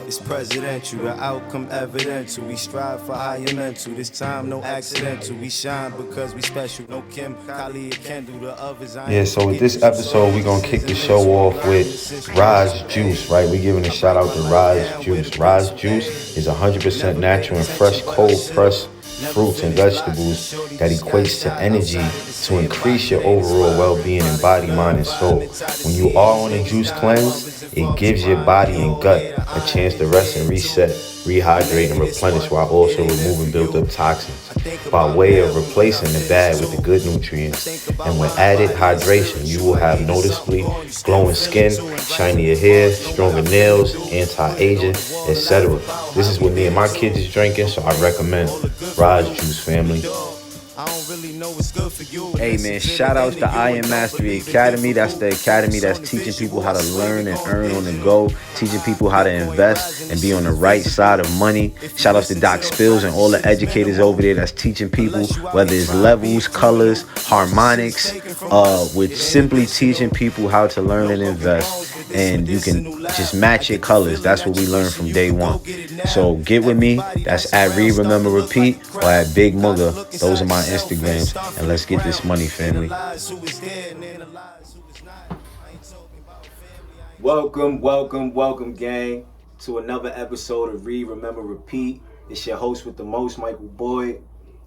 It's presidential, the outcome evidential. We strive for higher mental. This time no accidental. We shine because we special. No Kim, Kali, or Kendall. The others I Yeah, so with this episode, we're going to kick the show off with Raj Juice, right? We're giving a shout out to Raj Juice. Raj Juice is 100% natural and fresh, cold pressed fruits and vegetables that equates to energy to increase your overall well-being in body, mind, and soul. When you are on a juice cleanse, it gives your body and gut a chance to rest and reset, rehydrate, and replenish while also removing built-up toxins by way of replacing the bad with the good nutrients. And with added hydration, you will have noticeably glowing skin, shinier hair, stronger nails, anti-aging, etc. This is what me and my kids is drinking, so I recommend Raj Juice, family. Hey man, shout outs to I Am Mastery Academy. That's the academy that's teaching people how to learn and earn on the go, teaching people how to invest and be on the right side of money. Shout outs to Doc Spills and all the educators over there that's teaching people, whether it's levels, colors, harmonics, with simply teaching people how to learn and invest. And you can just match your colors. That's what we learned from day one. So get with me. That's at Read, Remember, Repeat, or at Big MUGGA. Those are my Instagrams. And let's get this money, family. Welcome, gang, to another episode of Read, Remember, Repeat. It's your host with the most, Michael Boyd,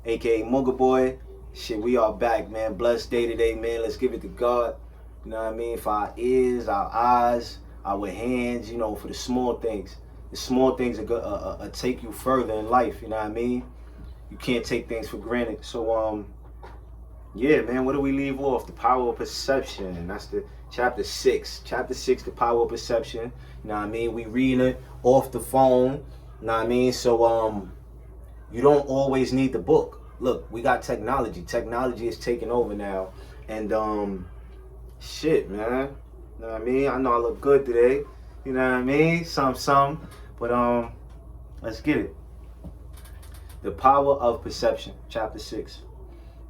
aka MUGGA Boy. Shit, we are back, man. Blessed day today, man. Let's give it to God. You know what I mean? For our ears, our eyes, our hands, you know, for the small things. The small things are take you further in life, you know what I mean? You can't take things for granted. So, yeah, man, what do we leave off? The power of perception. And that's the chapter 6. Chapter 6, the power of perception. You know what I mean? We reading it off the phone. You know what I mean? So, you don't always need the book. Look, we got technology. Technology is taking over now. And, shit, man. You know what I mean? I know I look good today. You know what I mean? Some. But, let's get it. The power of perception, chapter 6.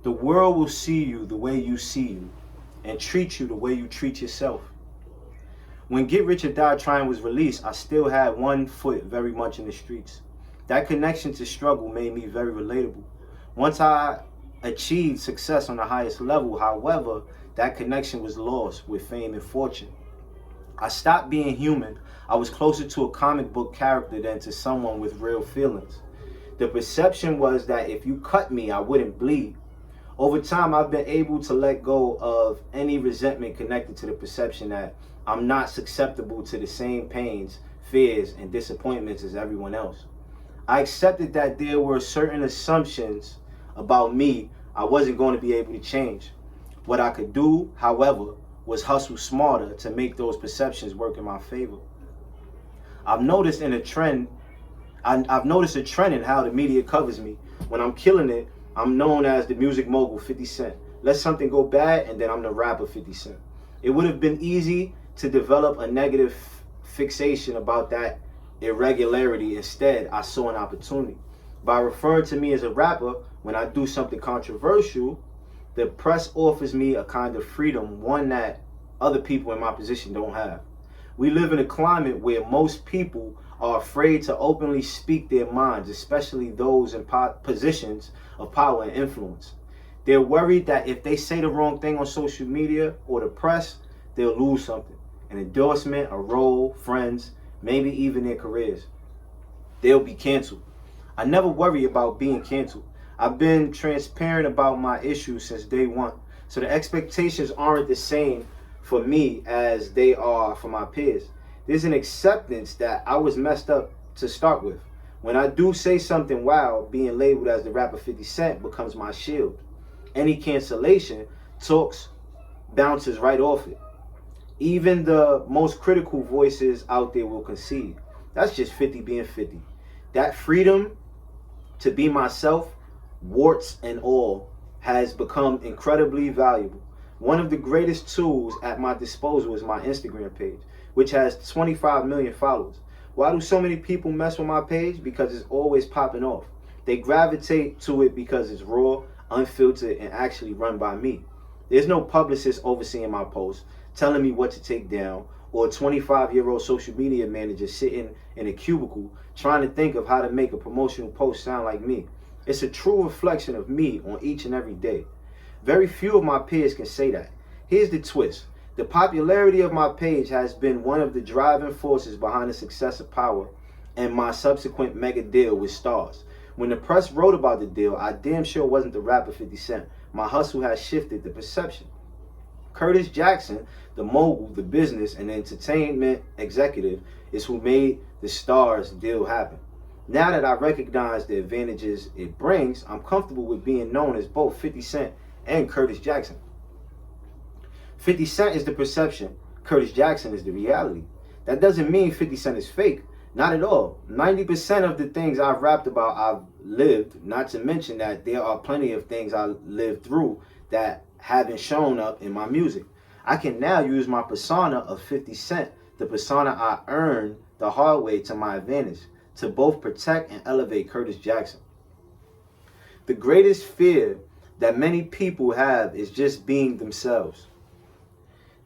The world will see you the way you see you and treat you the way you treat yourself. When Get Rich or Die Trying was released, I still had one foot very much in the streets. That connection to struggle made me very relatable. Once I achieved success on the highest level, however, that connection was lost with fame and fortune. I stopped being human. I was closer to a comic book character than to someone with real feelings. The perception was that if you cut me, I wouldn't bleed. Over time, I've been able to let go of any resentment connected to the perception that I'm not susceptible to the same pains, fears, and disappointments as everyone else. I accepted that there were certain assumptions about me I wasn't going to be able to change. What I could do, however, was hustle smarter to make those perceptions work in my favor. I've noticed a trend in how the media covers me. When I'm killing it, I'm known as the music mogul 50 Cent. Let something go bad and then I'm the rapper 50 Cent. It would have been easy to develop a negative fixation about that irregularity. Instead, I saw an opportunity. By referring to me as a rapper, when I do something controversial, the press offers me a kind of freedom, one that other people in my position don't have. We live in a climate where most people are afraid to openly speak their minds, especially those in positions of power and influence. They're worried that if they say the wrong thing on social media or the press, they'll lose something. An endorsement, a role, friends, maybe even their careers. They'll be canceled. I never worry about being canceled. I've been transparent about my issues since day one. So the expectations aren't the same for me as they are for my peers. There's an acceptance that I was messed up to start with. When I do say something wild, being labeled as the rapper 50 Cent becomes my shield. Any cancellation talks bounces right off it. Even the most critical voices out there will concede. That's just 50 being 50. That freedom to be myself, warts and all, has become incredibly valuable. One of the greatest tools at my disposal is my Instagram page, which has 25 million followers. Why do so many people mess with my page? Because it's always popping off. They gravitate to it because it's raw, unfiltered, and actually run by me. There's no publicist overseeing my posts, telling me what to take down, or a 25-year-old social media manager sitting in a cubicle trying to think of how to make a promotional post sound like me. It's a true reflection of me on each and every day. Very few of my peers can say that. Here's the twist. The popularity of my page has been one of the driving forces behind the success of Power and my subsequent mega deal with Stars. When the press wrote about the deal, I damn sure wasn't the rapper 50 Cent. My hustle has shifted the perception. Curtis Jackson, the mogul, the business and entertainment executive, is who made the Stars deal happen. Now that I recognize the advantages it brings, I'm comfortable with being known as both 50 Cent and Curtis Jackson. 50 Cent is the perception, Curtis Jackson is the reality. That doesn't mean 50 Cent is fake, not at all. 90% of the things I've rapped about, I've lived, not to mention that there are plenty of things I lived through that haven't shown up in my music. I can now use my persona of 50 Cent, the persona I earned the hard way, to my advantage, to both protect and elevate Curtis Jackson. The greatest fear that many people have is just being themselves.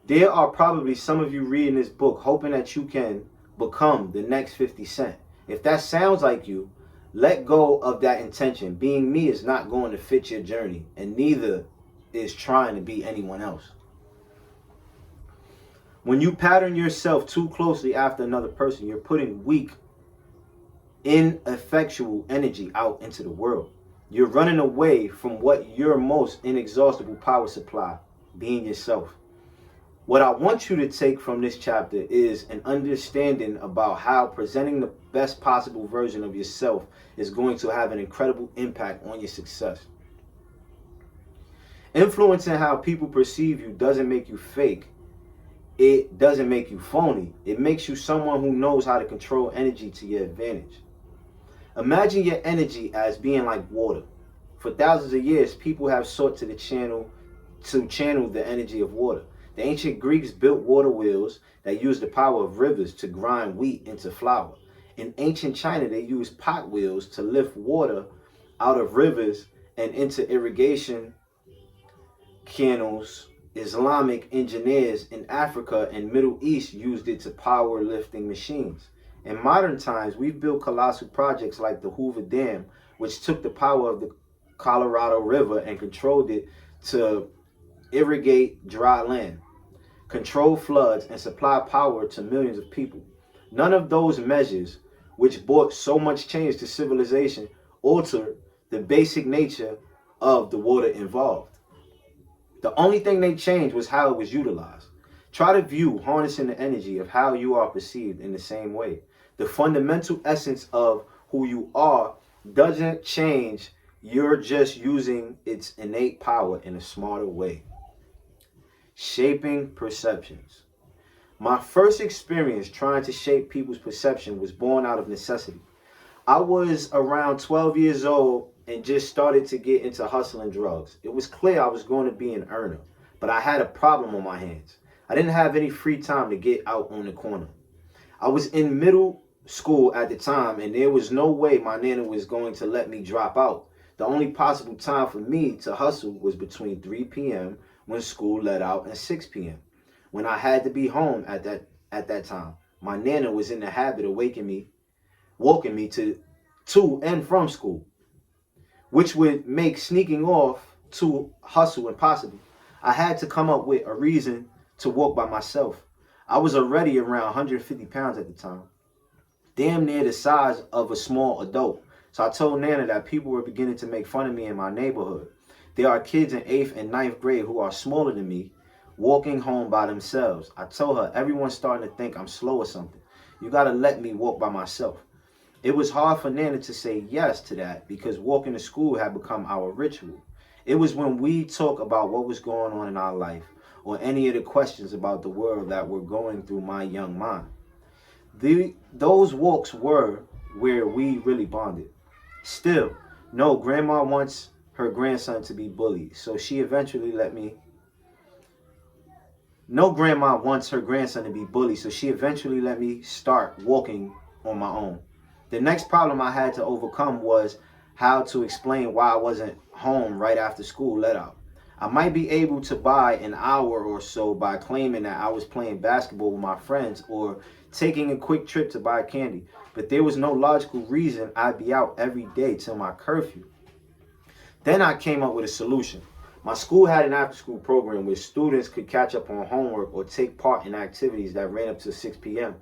There are probably some of you reading this book hoping that you can become the next 50 Cent. If that sounds like you, let go of that intention. Being me is not going to fit your journey, and neither is trying to be anyone else. When you pattern yourself too closely after another person, you're putting weak, ineffectual energy out into the world. You're running away from what your most inexhaustible power supply, being yourself. What I want you to take from this chapter is an understanding about how presenting the best possible version of yourself is going to have an incredible impact on your success. Influencing how people perceive you doesn't make you fake. It doesn't make you phony. It makes you someone who knows how to control energy to your advantage. Imagine your energy as being like water. For thousands of years, people have sought to channel the energy of water. The ancient Greeks built water wheels that used the power of rivers to grind wheat into flour. In ancient China, they used pot wheels to lift water out of rivers and into irrigation canals. Islamic engineers in Africa and Middle East used it to power lifting machines. In modern times, we've built colossal projects like the Hoover Dam, which took the power of the Colorado River and controlled it to irrigate dry land, control floods, and supply power to millions of people. None of those measures, which brought so much change to civilization, altered the basic nature of the water involved. The only thing they changed was how it was utilized. Try to view harnessing the energy of how you are perceived in the same way. The fundamental essence of who you are doesn't change. You're just using its innate power in a smarter way. Shaping perceptions. My first experience trying to shape people's perception was born out of necessity. I was around 12 years old and just started to get into hustling drugs. It was clear I was going to be an earner, but I had a problem on my hands. I didn't have any free time to get out on the corner. I was in middle school at the time, and there was no way my nana was going to let me drop out. The only possible time for me to hustle was between 3 p.m. when school let out and 6 p.m. when I had to be home at that time. My nana was in the habit of walking me to and from school, which would make sneaking off to hustle impossible. I had to come up with a reason to walk by myself. I was already around 150 pounds at the time, damn near the size of a small adult. So I told Nana that people were beginning to make fun of me in my neighborhood. There are kids in 8th and 9th grade who are smaller than me, walking home by themselves. I told her, everyone's starting to think I'm slow or something. You gotta let me walk by myself. It was hard for Nana to say yes to that because walking to school had become our ritual. It was when we talk about what was going on in our life or any of the questions about the world that were going through my young mind. Those walks were where we really bonded. Still, no, Grandma wants her grandson to be bullied, so she eventually let me start walking on my own. The next problem I had to overcome was how to explain why I wasn't home right after school let out. I might be able to buy an hour or so by claiming that I was playing basketball with my friends or taking a quick trip to buy candy, but there was no logical reason I'd be out every day till my curfew. Then I came up with a solution. My school had an after-school program where students could catch up on homework or take part in activities that ran up to 6 p.m.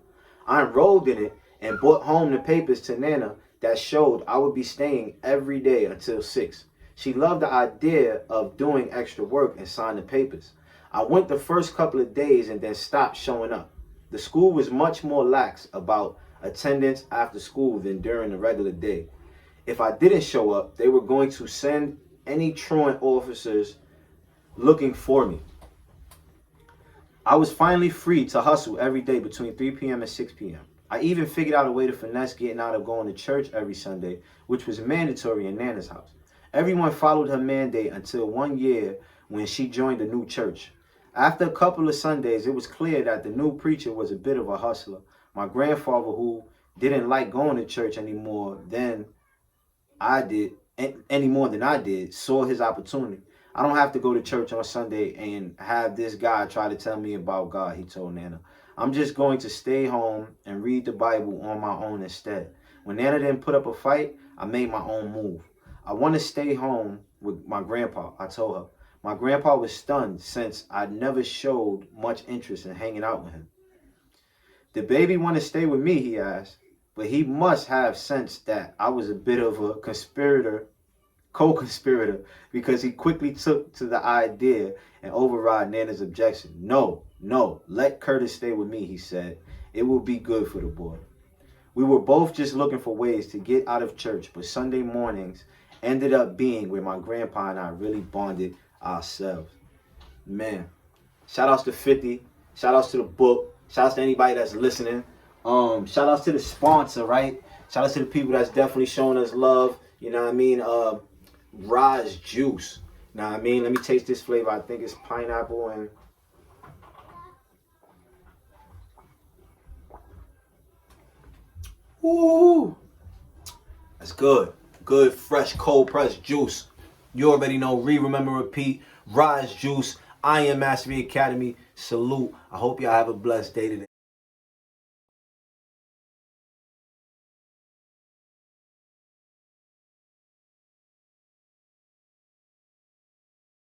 I enrolled in it and brought home the papers to Nana that showed I would be staying every day until 6. She loved the idea of doing extra work and signed the papers. I went the first couple of days and then stopped showing up. The school was much more lax about attendance after school than during the regular day. If I didn't show up, they were going to send any truant officers looking for me. I was finally free to hustle every day between 3 p.m. and 6 p.m. I even figured out a way to finesse getting out of going to church every Sunday, which was mandatory in Nana's house. Everyone followed her mandate until one year when she joined a new church. After a couple of Sundays, it was clear that the new preacher was a bit of a hustler. My grandfather, who didn't like going to church any more than I did, saw his opportunity. I don't have to go to church on Sunday and have this guy try to tell me about God, he told Nana. I'm just going to stay home and read the Bible on my own instead. When Nana didn't put up a fight, I made my own move. I want to stay home with my grandpa, I told her. My grandpa was stunned since I never showed much interest in hanging out with him. Did baby want to stay with me, he asked. But he must have sensed that I was a bit of a co-conspirator, because he quickly took to the idea and override Nana's objection. No, let Curtis stay with me, he said. It will be good for the boy. We were both just looking for ways to get out of church, but Sunday mornings ended up being where my grandpa and I really bonded ourselves. Man, shout outs to 50, shout outs to the book, shout outs to anybody that's listening. Shout outs to the sponsor, right? Shout outs to the people that's definitely showing us love. You know what I mean? Raj Juice. You know what I mean? Let me taste this flavor. I think it's pineapple and ooh, that's good. Good, fresh, cold pressed juice. You already know. Remember, repeat. Raj Juice. I am Mastery Academy. Salute. I hope y'all have a blessed day today.